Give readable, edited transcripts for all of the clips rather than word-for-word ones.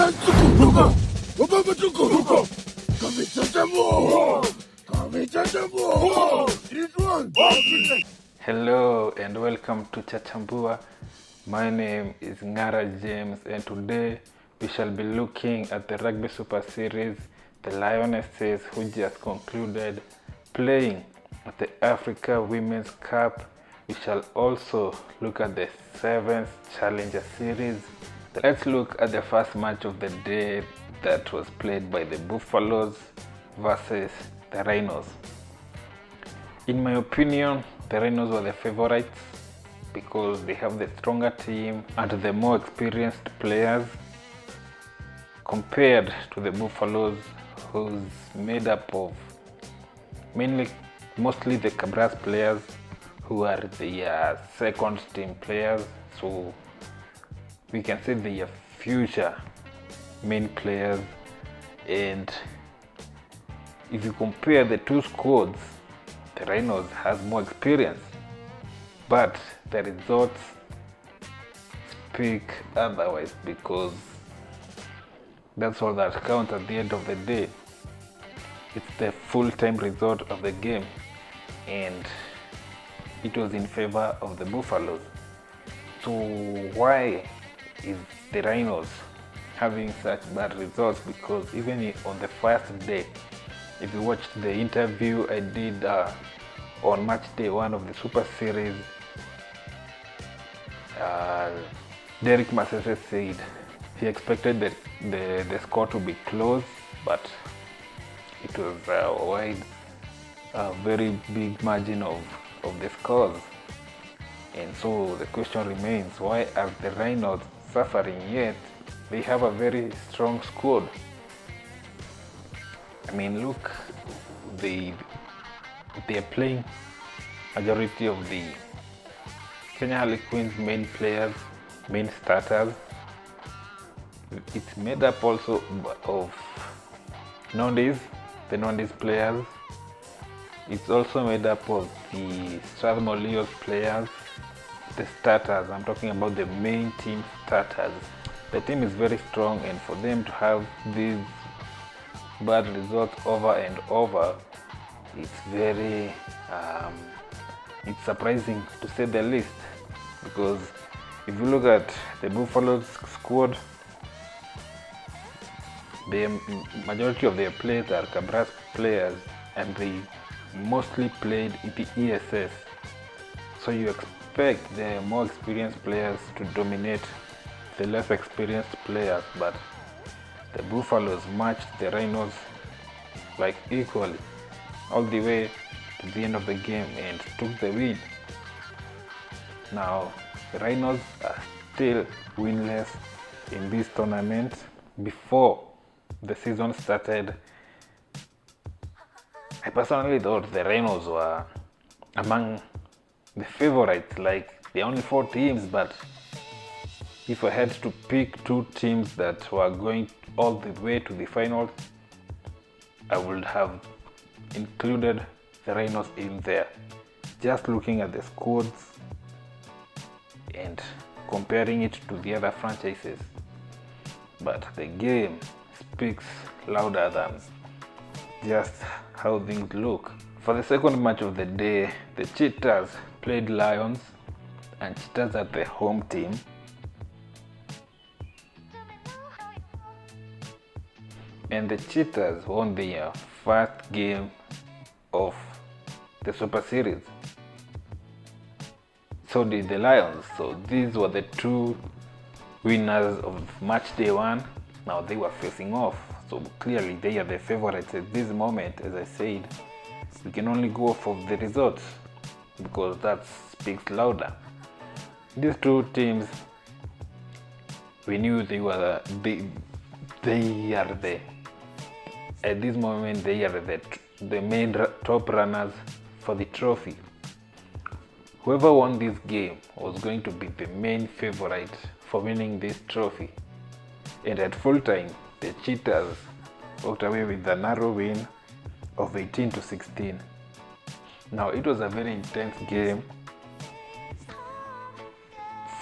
Hello and welcome to Chachambua. My name is Ngara James, and today we shall be looking at the Rugby Super Series, the Lionesses, who just concluded playing at the Africa Women's Cup. We shall also look at the 7th Challenger Series. Let's look at the first match of the day that was played by the Buffaloes versus the Rhinos. In my opinion, the Rhinos were the favorites because they have the stronger team and the more experienced players compared to the Buffaloes, who's made up of mostly the Cabras players who are the second team players. So we can say they are future main players, and if you compare the two squads, the Rhinos has more experience, but the results speak otherwise, because that's all that counts at the end of the day. It's the full-time result of the game, and it was in favor of the Buffaloes. So why is the Rhinos having such bad results? Because even on the first day, if you watched the interview I did on match day 1 of the Super Series, Derek Masese said he expected the score to be close, but it was a very big margin of the scores. And so the question remains, why are the Rhinos suffering yet they have a very strong squad? I mean, look, they are playing majority of the Kenya Harlequins main players, main starters. It's made up also of Nondis, the Nondis players. It's also made up of the Strathmore Leos players, the starters. I'm talking about the main team starters. The team is very strong, and for them to have these bad results over and over, it's very it's surprising, to say the least, because if you look at the Buffaloes squad, the majority of their players are Cabras players, and they mostly played in the ESS. So you expect the more experienced players to dominate the less experienced players, but the Buffaloes matched the Rhinos like equally all the way to the end of the game and took the win. Now the Rhinos are still winless in this tournament. Before the season started, I personally thought the Rhinos were among the favorites. Like, there are only 4 teams, but if I had to pick 2 teams that were going all the way to the finals, I would have included the Rhinos in there. Just looking at the squads and comparing it to the other franchises. But the game speaks louder than just how things look. For the second match of the day, the Cheetahs played Lions, and Cheetahs are the home team. And the Cheetahs won their first game of the Super Series. So did the Lions. So these were the 2 winners of match day 1. Now they were facing off. So clearly they are the favorites at this moment. As I said, we can only go off of the results because that speaks louder. These 2 teams, we knew they are at this moment they are the main top runners for the trophy. Whoever won this game was going to be the main favorite for winning this trophy. And at full time, the Cheetahs walked away with a narrow win of 18-16. Now, it was a very intense game,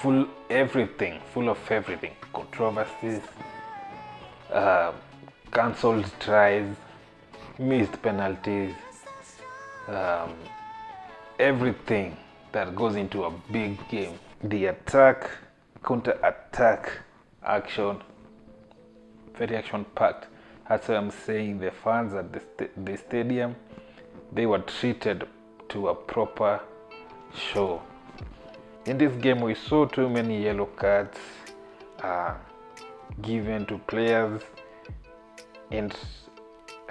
full of everything, controversies, uh, cancelled tries, missed penalties, um, everything that goes into a big game. The attack, counter-attack action, very action-packed. That's why I'm saying the fans at the stadium, they were treated to a proper show. In this game, we saw too many yellow cards given to players, and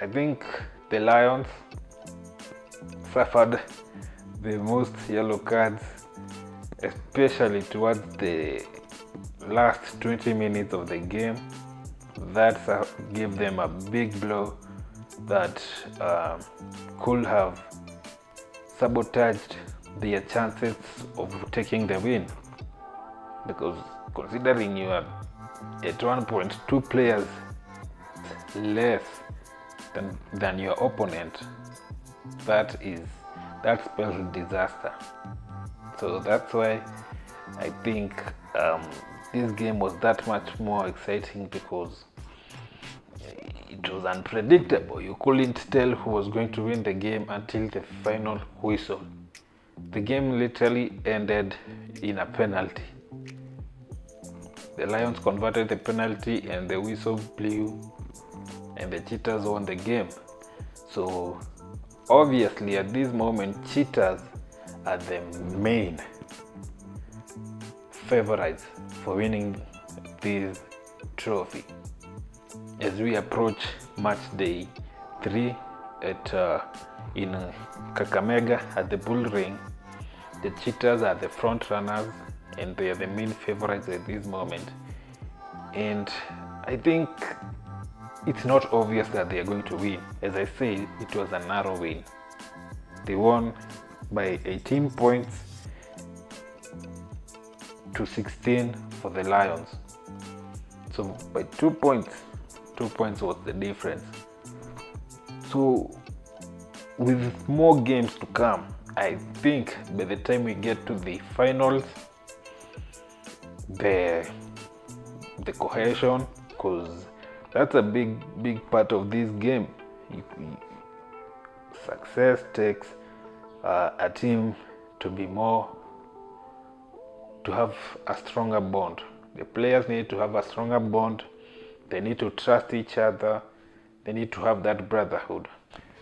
I think the Lions suffered the most yellow cards, especially towards the last 20 minutes of the game. That gave them a big blow that could have sabotaged their chances of taking the win, because considering you are at 1 point 2 players less than your opponent, that spells disaster. So that's why I think this game was that much more exciting, because it was unpredictable. You couldn't tell who was going to win the game until the final whistle. The game literally ended in a penalty. The Lions converted the penalty and the whistle blew and the Cheetahs won the game. So obviously at this moment, Cheetahs are the main favorites for winning this trophy. As we approach match day 3 in Kakamega at the Bull Ring, the Cheetahs are the front runners and they are the main favorites at this moment. And I think it's not obvious that they are going to win. As I said, it was a narrow win. They won by 18 points to 16 for the Lions. So by 2 points was the difference. So with more games to come, I think by the time we get to the finals, the cohesion, because that's a big part of this game. Success takes a team to have a stronger bond. The players need to have a stronger bond. They need to trust each other. They need to have that brotherhood.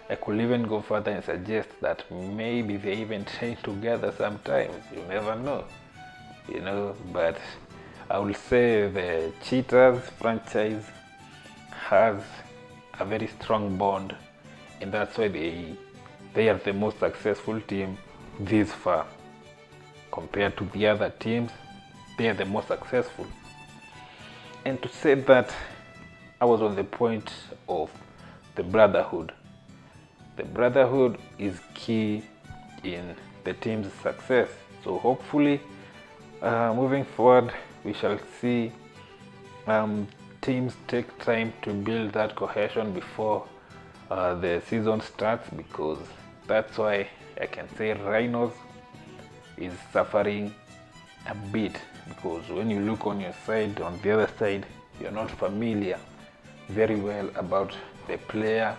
I could even go further and suggest that maybe they even train together sometimes. You never know, but I will say the Cheetahs franchise has a very strong bond, and that's why they are the most successful team this far. Compared to the other teams, they are the most successful. And to say that, I was on the point of the brotherhood. The brotherhood is key in the team's success. So hopefully, moving forward, we shall see teams take time to build that cohesion before the season starts, because that's why I can say Rhinos is suffering a bit, because when you look on your side, on the other side, you're not familiar very well about the player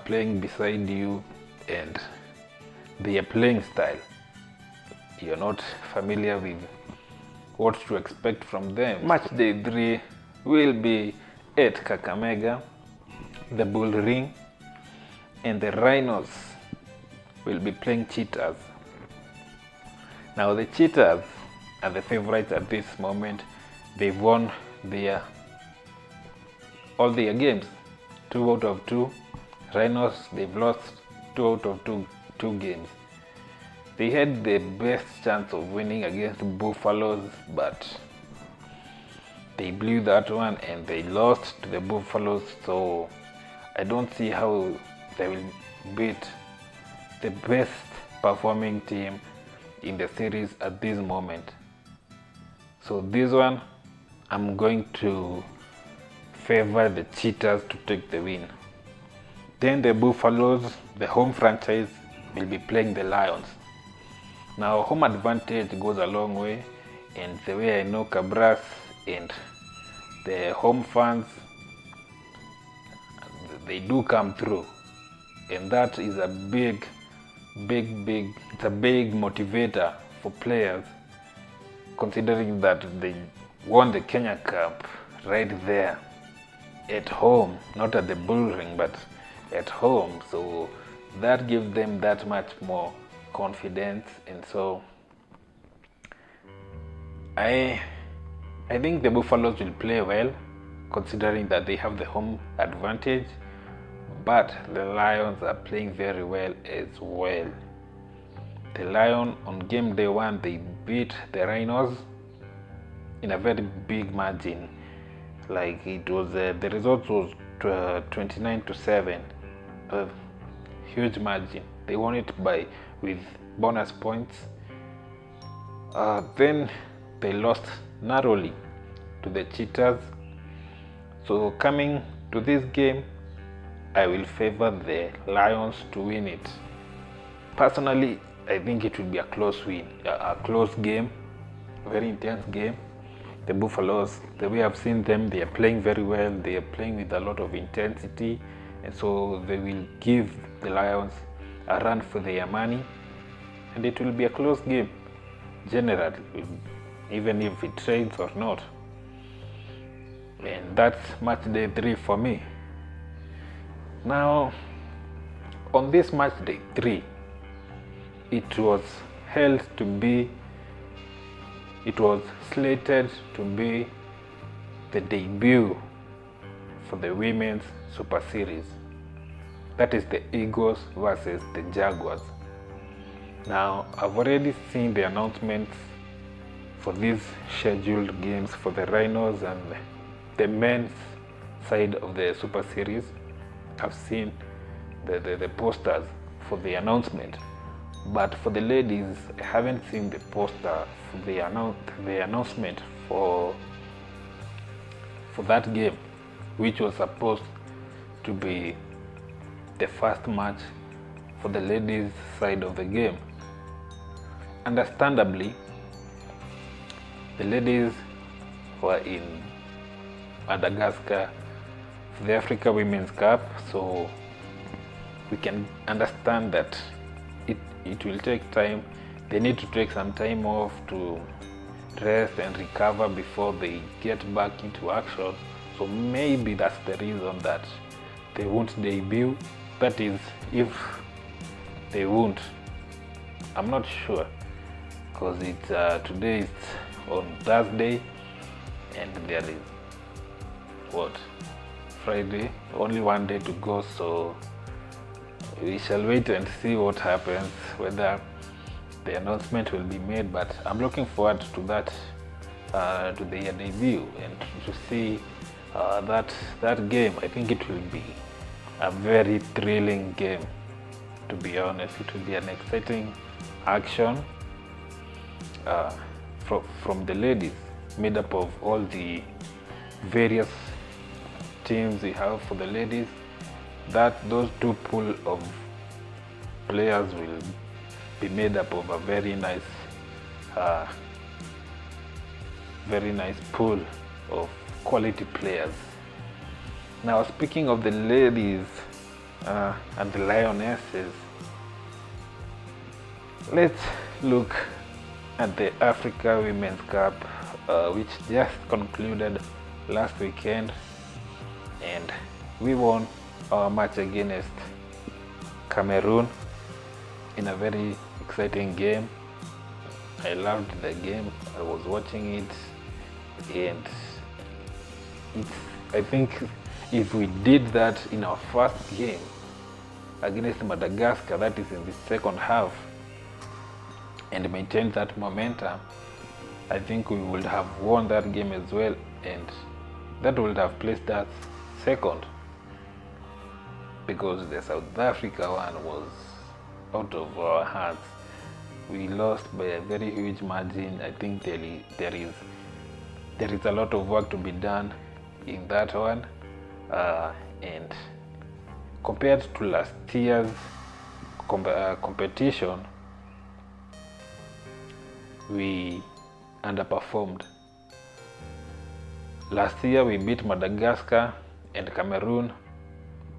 playing beside you and their playing style. You're not familiar with what to expect from them. Match day 3 will be at Kakamega, the Bull Ring, and the Rhinos will be playing Cheetahs. Now the Cheetahs are the favorites at this moment. They've won all their games, 2 out of 2. Rhinos, they've lost 2 out of 2 games. They had the best chance of winning against Buffaloes, but they blew that one and they lost to the Buffaloes. So I don't see how they will beat the best performing team in the series at this moment. So this one, I'm going to favor the Cheetahs to take the win. Then the Buffaloes, the home franchise, will be playing the Lions. Now home advantage goes a long way, and the way I know Cabras and the home fans, they do come through, and that is a big it's a big motivator for players, considering that they won the Kenya Cup right there at home, not at the bull ring but at home. So that gives them that much more confidence, and so I think the Buffaloes will play well, considering that they have the home advantage, but the Lions are playing very well as well. The Lions on game day 1, they beat the Rhinos in a very big margin. Like it was, the result was 29-7, a huge margin. They won it with bonus points. Then they lost narrowly to the Cheetahs. So coming to this game, I will favor the Lions to win it. Personally, I think it will be a close win, a close game, very intense game. The Buffaloes, the way I've seen them, they are playing very well. They are playing with a lot of intensity, and so they will give the Lions a run for their money, and it will be a close game generally, even if it rains or not. And that's match day 3 for me. Now, on this match day 3, it was slated to be the debut for the Women's Super Series. That is the Eagles versus the Jaguars. Now, I've already seen the announcements for these scheduled games for the Rhinos and the men's side of the Super Series. I've seen the posters for the announcement, but for the ladies, I haven't seen the poster for the announcement for that game, which was supposed to be the first match for the ladies' side of the game. Understandably, the ladies were in Madagascar for the Africa Women's Cup, so we can understand that it will take time. They need to take some time off to rest and recover before they get back into action. So maybe that's the reason that they won't debut. That is, if they won't, I'm not sure, because it's today is on Thursday, and there is Friday, only one day to go. So we shall wait and see what happens, whether the announcement will be made. But I'm looking forward to that, to their debut, and to see that game. I think it will be a very thrilling game, to be honest. It will be an exciting action from the ladies, made up of all the various teams we have for the ladies. Those two pool of players will be made up of a very nice pool of quality players. Now, speaking of the ladies and the Lionesses, let's look at the Africa Women's Cup, which just concluded last weekend, and we won our match against Cameroon in a very exciting game. I loved the game. I was watching it, and I think if we did that in our first game against Madagascar, that is in the second half, and maintained that momentum, I think we would have won that game as well, and that would have placed us second, because the South Africa one was out of our hands. We lost by a very huge margin. I think there is a lot of work to be done in that one, and compared to last year's competition, we underperformed. Last year we beat Madagascar and Cameroon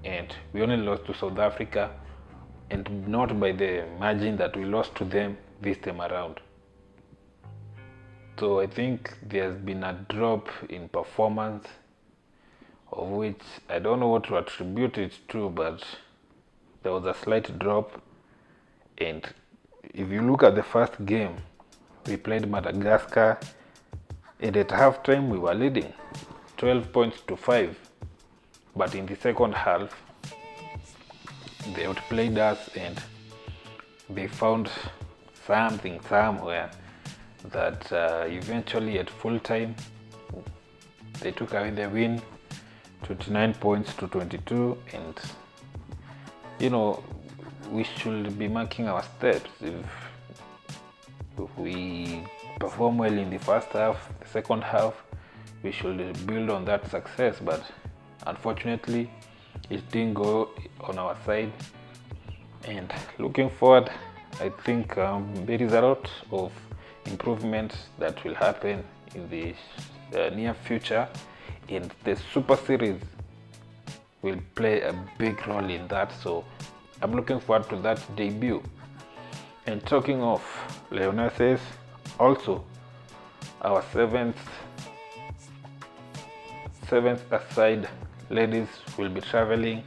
and we only lost to South Africa, and not by the margin that we lost to them this time around. So I think there's been a drop in performance, of which I don't know what to attribute it to, but there was a slight drop. And if you look at the first game, we played Madagascar, and at halftime we were leading 12 points to 5. But in the second half, they outplayed us and they found something somewhere that eventually at full time they took away the win, 29 points to 22. And you know, we should be marking our steps. If we perform well in the first half, the second half we should build on that success, but unfortunately it didn't go on our side. And looking forward, I think there is a lot of improvement that will happen in the near future, and the Super Series will play a big role in that, so I'm looking forward to that debut. And talking of Lionesses, also our seventh aside ladies will be traveling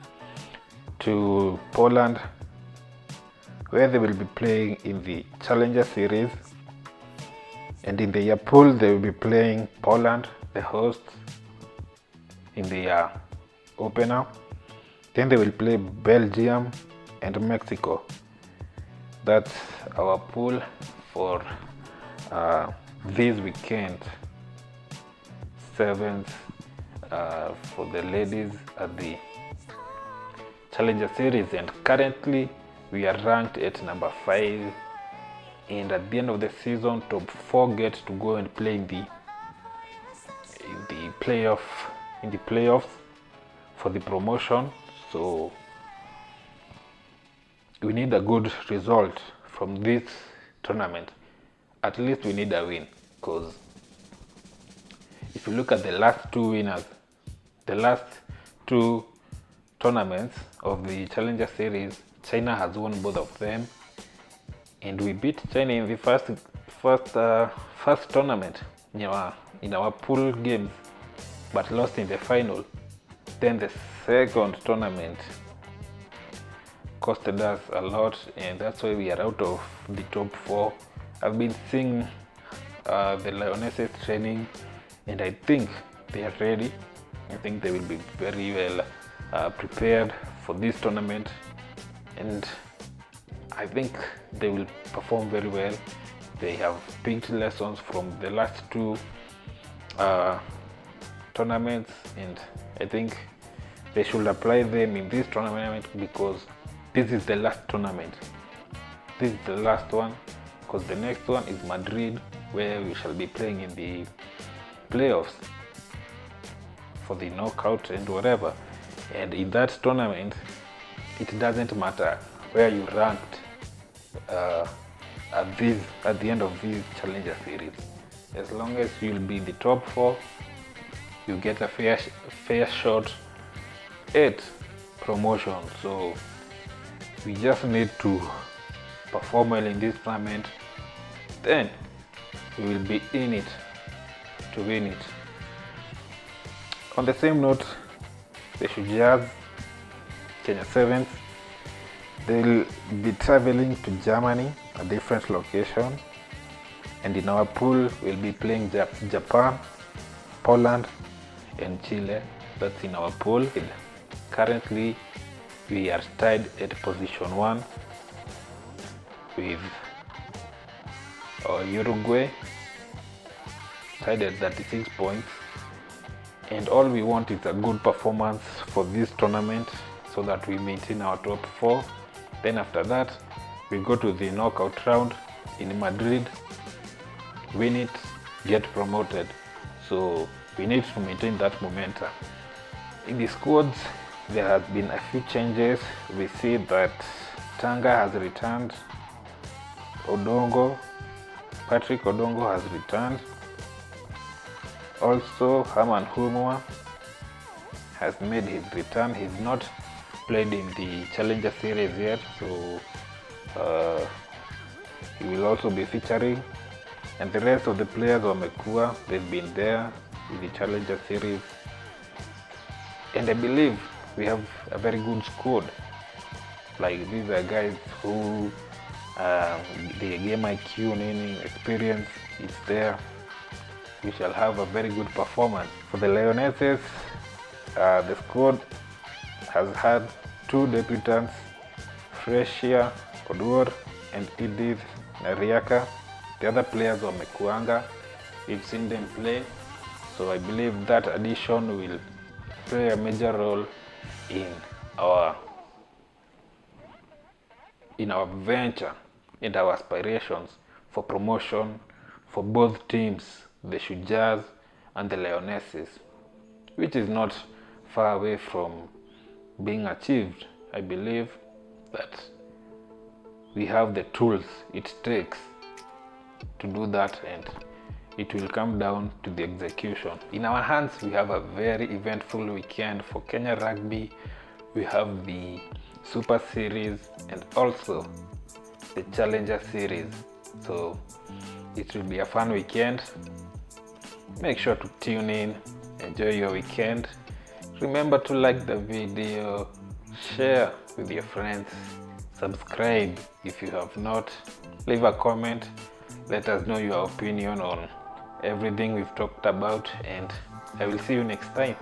to Poland, where they will be playing in the Challenger Series, and in their pool they will be playing Poland, the hosts, in the opener. Then they will play Belgium and Mexico. That's our pool for this weekend. 7th for the ladies at the Challenger Series, and currently we are ranked at number 5, and at the end of the season top 4 get to go and play in the playoffs for the promotion. So we need a good result from this tournament. At least we need a win, because if you look at the last two winners, the last two tournaments of the Challenger Series, China has won both of them, and we beat China in the first tournament in our pool games, but lost in the final. Then the second tournament costed us a lot, and that's why we are out of the top 4. I've been seeing the Lionesses training, and I think they are ready. I think they will be very well prepared for this tournament, and I think they will perform very well. They have picked lessons from the last two tournaments, and I think they should apply them in this tournament, because this is the last tournament. This is the last one, because the next one is Madrid, where we shall be playing in the playoffs for the knockout and whatever. And in that tournament, it doesn't matter where you ranked at the end of this Challenger Series. As long as you'll be in the top 4, you get a fair shot at promotion. So we just need to perform well in this tournament, then we will be in it to win it. On the same note, the Shujas, Kenya 7th, they'll be traveling to Germany, a different location, and in our pool we'll be playing Japan, Poland and Chile. That's in our pool. Currently we are tied at position 1 with Uruguay, tied at 36 points, and all we want is a good performance for this tournament so that we maintain our top 4. Then after that we go to the knockout round in Madrid, win it, get promoted. So we need to maintain that momentum. In the squads there have been a few changes. We see that Tanga has returned, Patrick Odongo has returned. Also Herman Humwa has made his return. He's not played in the Challenger Series yet, so he will also be featuring. And the rest of the players wamekuwa, they've been there in the Challenger Series. And I believe we have a very good squad. Like, these are guys who the game IQ, nini, experience is there. We shall have a very good performance. For the Lionesses, the squad has had 2 debutants, Freshia Oduor and Edith Nariaka. The other players wamekuanga, we've seen them play, so I believe that addition will play a major role in our venture and our aspirations for promotion for both teams, the Shujas and the Lionesses, which is not far away from being achieved. I believe that we have the tools it takes to do that, and it will come down to the execution. In our hands, we have a very eventful weekend for Kenya Rugby. We have the Super Series and also the Challenger Series. So it will be a fun weekend. Make sure to tune in, enjoy your weekend. Remember to like the video, share with your friends, subscribe if you have not, leave a comment, let us know your opinion on everything we've talked about, and I will see you next time.